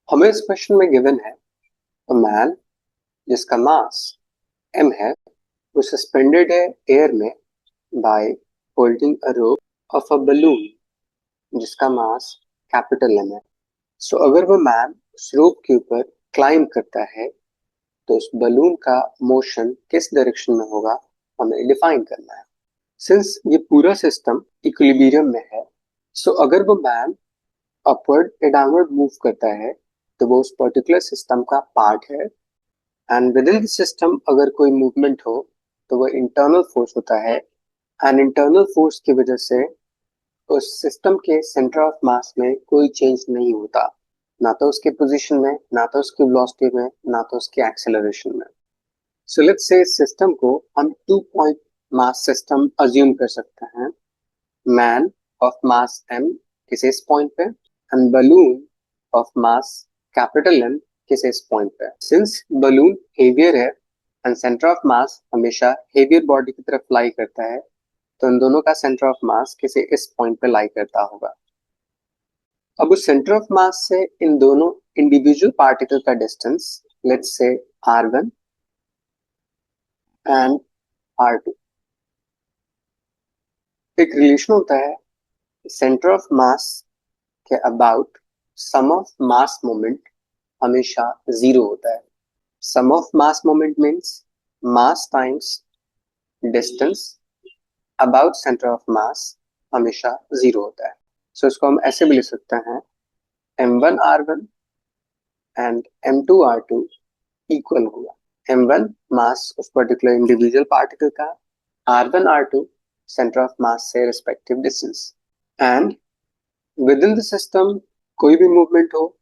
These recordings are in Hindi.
हमें इस क्वेश्चन में गिवन है मैन जिसका मास m है वो सस्पेंडेड है एयर में by holding a rope of a balloon जिसका मास कैपिटल M है। सो अगर वो मैन उस रोप के ऊपर क्लाइंब करता है तो उस बलून का मोशन किस डायरेक्शन में होगा हमें डिफाइन करना है। सिंस ये पूरा सिस्टम इक्विलिब्रियम में है, सो अगर वो मैन अपवर्ड या डाउनवर्ड मूव करता है तो वो उस पर्टिकुलर सिस्टम का पार्ट है। And with in the system अगर कोई मूवमेंट हो तो वो इंटरनल फोर्स होता है। एंड इंटरनल फोर्स की वजह से उस सिस्टम के सेंटर ऑफ मास में कोई चेंज नहीं होता, ना तो उसके पोजीशन में, ना तो उसकी वेलोसिटी में, ना तो उसके एक्सेलरेशन में। सो लेट्स से इस सिस्टम को हम 2 पॉइंट मास सिस्टम अज्यूम कर सकते हैं। मैन ऑफ मास m किसी इस पॉइंट पे and balloon of mass capital M किसी इस पॉइंट पे। सिंस बलून हेवियर है एंड सेंटर ऑफ मास हमेशा हेवियर बॉडी की तरफ लाई करता है, तो इन दोनों का सेंटर ऑफ मास किसी इस पॉइंट पे लाई करता होगा। अब उस सेंटर ऑफ मास से इन दोनों इंडिविजुअल पार्टिकल का distance let's say r1 and r2। एक रिलेशन होता है सेंटर ऑफ मास के about sum of mass moment हमेशा जीरो होता है। Sum of mass moment means mass times distance about centre of mass हमेशा जीरो होता है। सो इसको हम ऐसे भी लिख सकते हैं m1r1 एंड m2r2 इक्वल होगा m1 मास उस पर्टिकुलर इंडिविजुअल पार्टिकल का, r1 r2 सेंटर ऑफ मास से respective distance. And with in the system कोई भी मूवमेंट हो,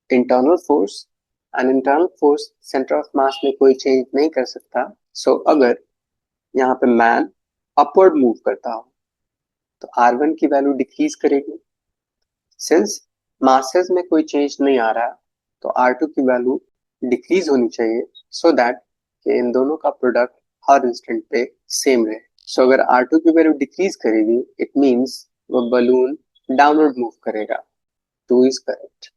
internal force and internal force centre of मास में कोई चेंज नहीं कर सकता। सो अगर यहाँ पे मैन अपवर्ड मूव करता हो तो r1 की वैल्यू डिक्रीज करेगी। सिंस मासेस में कोई चेंज नहीं आ रहा तो r2 की वैल्यू डिक्रीज होनी चाहिए सो दैट कि इन दोनों का प्रोडक्ट हर इंस्टेंट पे सेम रहे। सो अगर r2 की वैल्यू डिक्रीज करेगी इट मींस वो बलून डाउनवर्ड मूव करेगा। 2 इज करेक्ट।